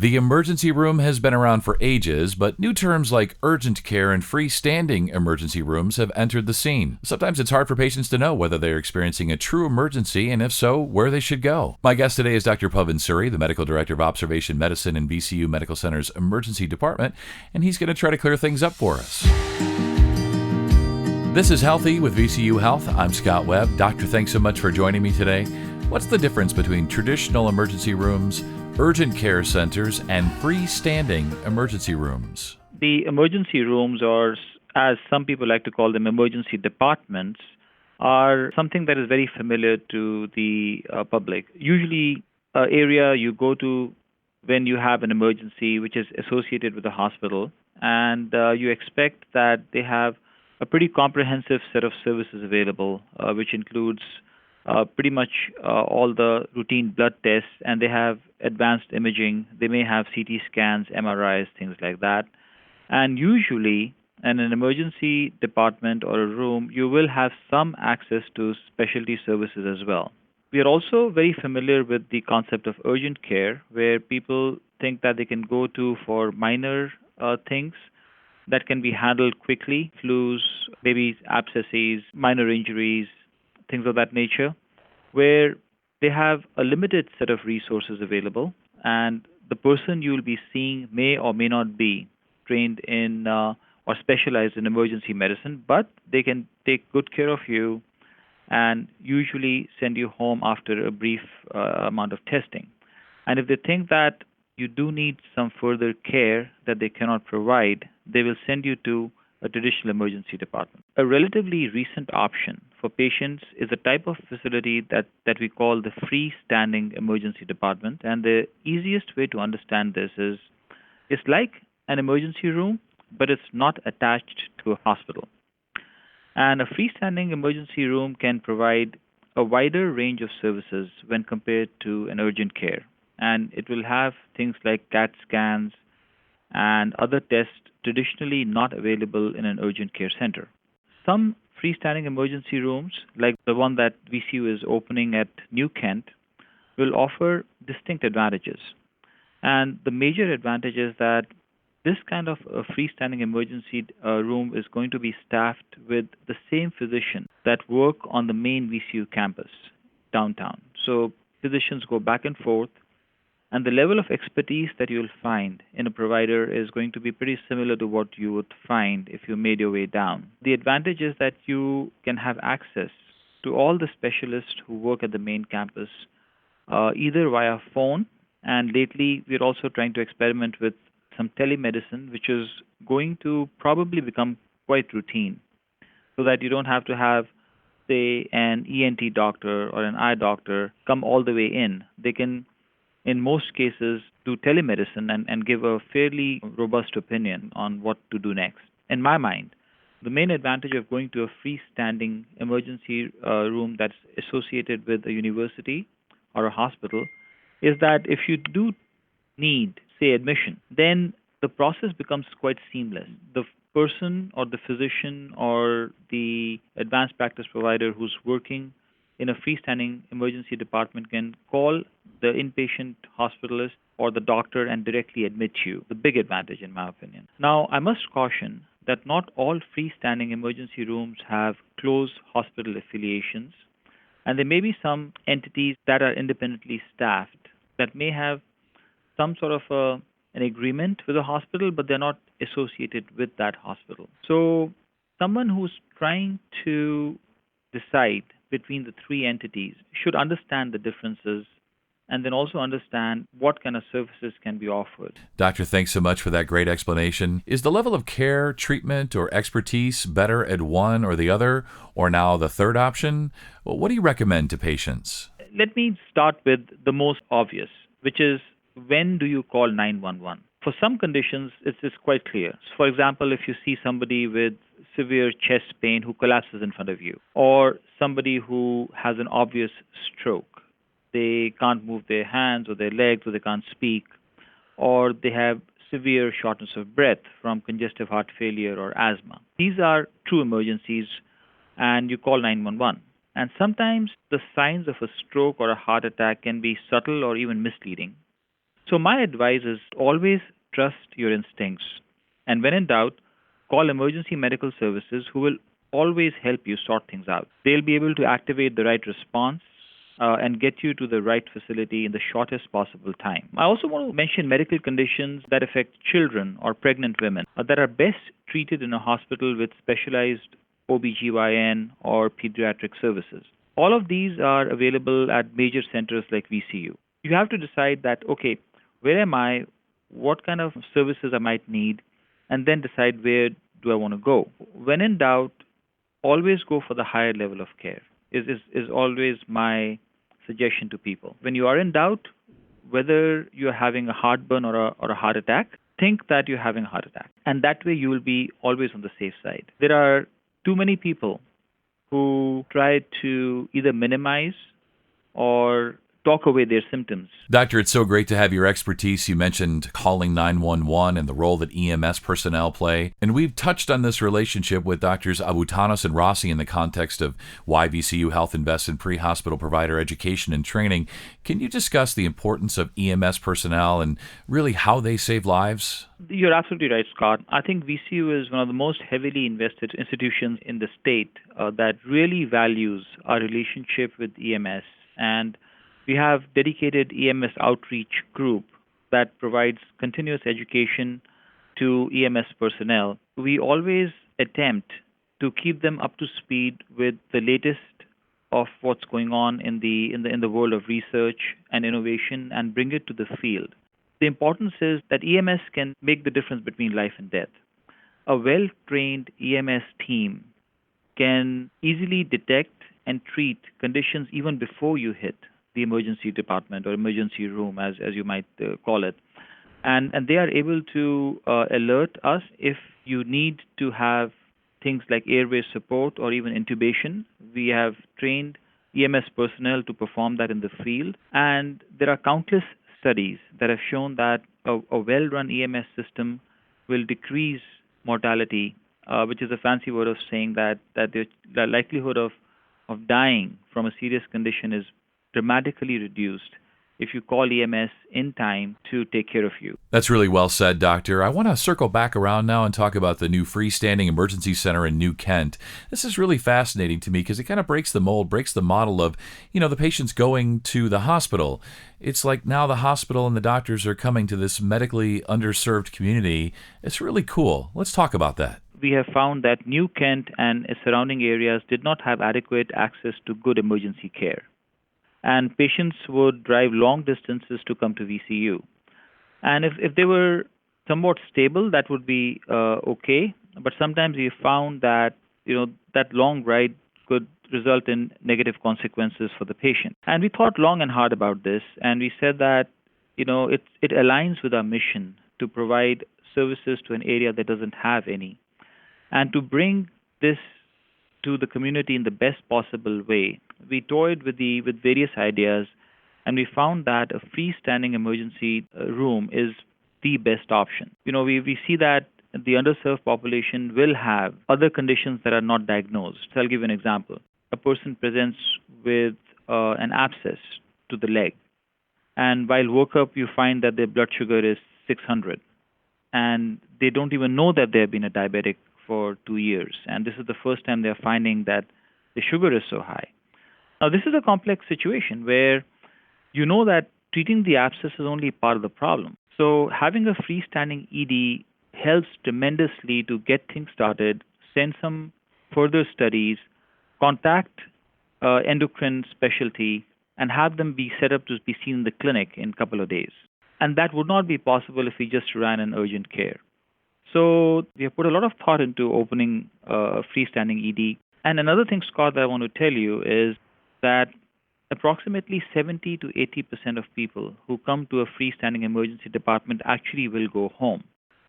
The emergency room has been around for ages, but new terms like urgent care and freestanding emergency rooms have entered the scene. Sometimes it's hard for patients to know whether they're experiencing a true emergency and if so, where they should go. My guest today is Dr. Pavan Suri, the Medical Director of Observation Medicine in VCU Medical Center's Emergency Department, and he's going to try to clear things up for us. This is Healthy with VCU Health. I'm Scott Webb. Doctor, thanks so much for joining me today. What's the difference between traditional emergency rooms, urgent care centers, and freestanding emergency rooms? The emergency rooms, or as some people like to call them, emergency departments, are something that is very familiar to the public. Usually, an area you go to when you have an emergency which is associated with a hospital, and you expect that they have a pretty comprehensive set of services available, which includes pretty much all the routine blood tests, and they have advanced imaging. They may have CT scans, MRIs, things like that. And usually, in an emergency department or a room, you will have some access to specialty services as well. We are also very familiar with the concept of urgent care, where people think that they can go to for minor things that can be handled quickly, flus, maybe abscesses, minor injuries, things of that nature, where they have a limited set of resources available, and the person you will be seeing may or may not be trained in or specialized in emergency medicine, but they can take good care of you and usually send you home after a brief amount of testing. And if they think that you do need some further care that they cannot provide, they will send you to a traditional emergency department. A relatively recent option for patients is a type of facility that we call the freestanding emergency department. And the easiest way to understand this is it's like an emergency room, but it's not attached to a hospital. And a freestanding emergency room can provide a wider range of services when compared to an urgent care. And it will have things like CAT scans and other tests traditionally not available in an urgent care center. Some freestanding emergency rooms, like the one that VCU is opening at New Kent, will offer distinct advantages. And the major advantage is that this kind of a freestanding emergency room is going to be staffed with the same physicians that work on the main VCU campus downtown. So physicians go back and forth, and the level of expertise that you'll find in a provider is going to be pretty similar to what you would find if you made your way down. The advantage is that you can have access to all the specialists who work at the main campus, either via phone, and lately we're also trying to experiment with some telemedicine, which is going to probably become quite routine, so that you don't have to have, say, an ENT doctor or an eye doctor come all the way in. They can, in most cases, do telemedicine and give a fairly robust opinion on what to do next. In my mind, the main advantage of going to a freestanding emergency room that's associated with a university or a hospital is that if you do need, say, admission, then the process becomes quite seamless. The person or the physician or the advanced practice provider who's working in a freestanding emergency department can call the inpatient hospitalist or the doctor and directly admit you. The big advantage, in my opinion. Now, I must caution that not all freestanding emergency rooms have close hospital affiliations, and there may be some entities that are independently staffed that may have some sort of an agreement with a hospital, but they're not associated with that hospital. So someone who's trying to decide between the three entities should understand the differences and then also understand what kind of services can be offered. Doctor, thanks so much for that great explanation. Is the level of care, treatment, or expertise better at one or the other, or now the third option? Well, what do you recommend to patients? Let me start with the most obvious, which is when do you call 911? For some conditions, it's quite clear. For example, if you see somebody with severe chest pain who collapses in front of you, or somebody who has an obvious stroke, they can't move their hands or their legs, or they can't speak, or they have severe shortness of breath from congestive heart failure or asthma. These are true emergencies, and you call 911. And sometimes the signs of a stroke or a heart attack can be subtle or even misleading. So my advice is always trust your instincts. And when in doubt, call emergency medical services who will always help you sort things out. They'll be able to activate the right response and get you to the right facility in the shortest possible time. I also want to mention medical conditions that affect children or pregnant women that are best treated in a hospital with specialized OBGYN or pediatric services. All of these are available at major centers like VCU. You have to decide that, okay, where am I? What kind of services I might need? And then decide where do I want to go. When in doubt, always go for the higher level of care is always my suggestion to people. When you are in doubt whether you're having a heartburn or a heart attack, think that you're having a heart attack. And that way you will be always on the safe side. There are too many people who try to either minimize or talk away their symptoms. Doctor, it's so great to have your expertise. You mentioned calling 911 and the role that EMS personnel play. And we've touched on this relationship with Doctors Abutanos and Rossi in the context of why VCU Health invests in pre-hospital provider education and training. Can you discuss the importance of EMS personnel and really how they save lives? You're absolutely right, Scott. I think VCU is one of the most heavily invested institutions in the state that really values our relationship with EMS. And we have dedicated EMS outreach group that provides continuous education to EMS personnel. We always attempt to keep them up to speed with the latest of what's going on in the world of research and innovation and bring it to the field. The importance is that EMS can make the difference between life and death. A well-trained EMS team can easily detect and treat conditions even before you hit the emergency department or emergency room, as you might call it. And they are able to alert us if you need to have things like airway support or even intubation. We have trained EMS personnel to perform that in the field. And there are countless studies that have shown that a well-run EMS system will decrease mortality, which is a fancy word of saying that the likelihood of dying from a serious condition is dramatically reduced if you call EMS in time to take care of you. That's really well said, Doctor. I want to circle back around now and talk about the new freestanding emergency center in New Kent. This is really fascinating to me because it kind of breaks the mold, breaks the model of, the patients going to the hospital. It's like now the hospital and the doctors are coming to this medically underserved community. It's really cool. Let's talk about that. We have found that New Kent and its surrounding areas did not have adequate access to good emergency care. And patients would drive long distances to come to VCU. And if they were somewhat stable, that would be okay. But sometimes we found that that long ride could result in negative consequences for the patient. And we thought long and hard about this, and we said that it aligns with our mission to provide services to an area that doesn't have any, and to bring this to the community in the best possible way. We toyed with various ideas, and we found that a freestanding emergency room is the best option. We see that the underserved population will have other conditions that are not diagnosed. So I'll give you an example. A person presents with an abscess to the leg, and while woke up, you find that their blood sugar is 600, and they don't even know that they have been a diabetic for 2 years, and this is the first time they're finding that the sugar is so high. Now, this is a complex situation where you know that treating the abscess is only part of the problem. So having a freestanding ED helps tremendously to get things started, send some further studies, contact endocrine specialty, and have them be set up to be seen in the clinic in a couple of days. And that would not be possible if we just ran an urgent care. So we have put a lot of thought into opening a freestanding ED. And another thing, Scott, that I want to tell you is that approximately 70 to 80% of people who come to a freestanding emergency department actually will go home.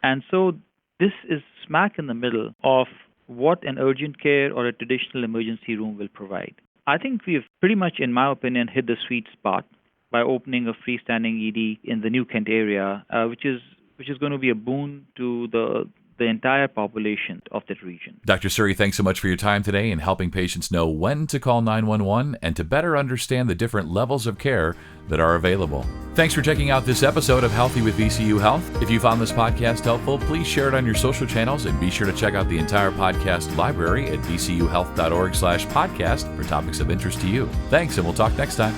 And so this is smack in the middle of what an urgent care or a traditional emergency room will provide. I think we've pretty much, in my opinion, hit the sweet spot by opening a freestanding ED in the New Kent area, which is going to be a boon to the entire population of that region. Dr. Suri, thanks so much for your time today in helping patients know when to call 911 and to better understand the different levels of care that are available. Thanks for checking out this episode of Healthy with VCU Health. If you found this podcast helpful, please share it on your social channels and be sure to check out the entire podcast library at vcuhealth.org/podcast for topics of interest to you. Thanks, and we'll talk next time.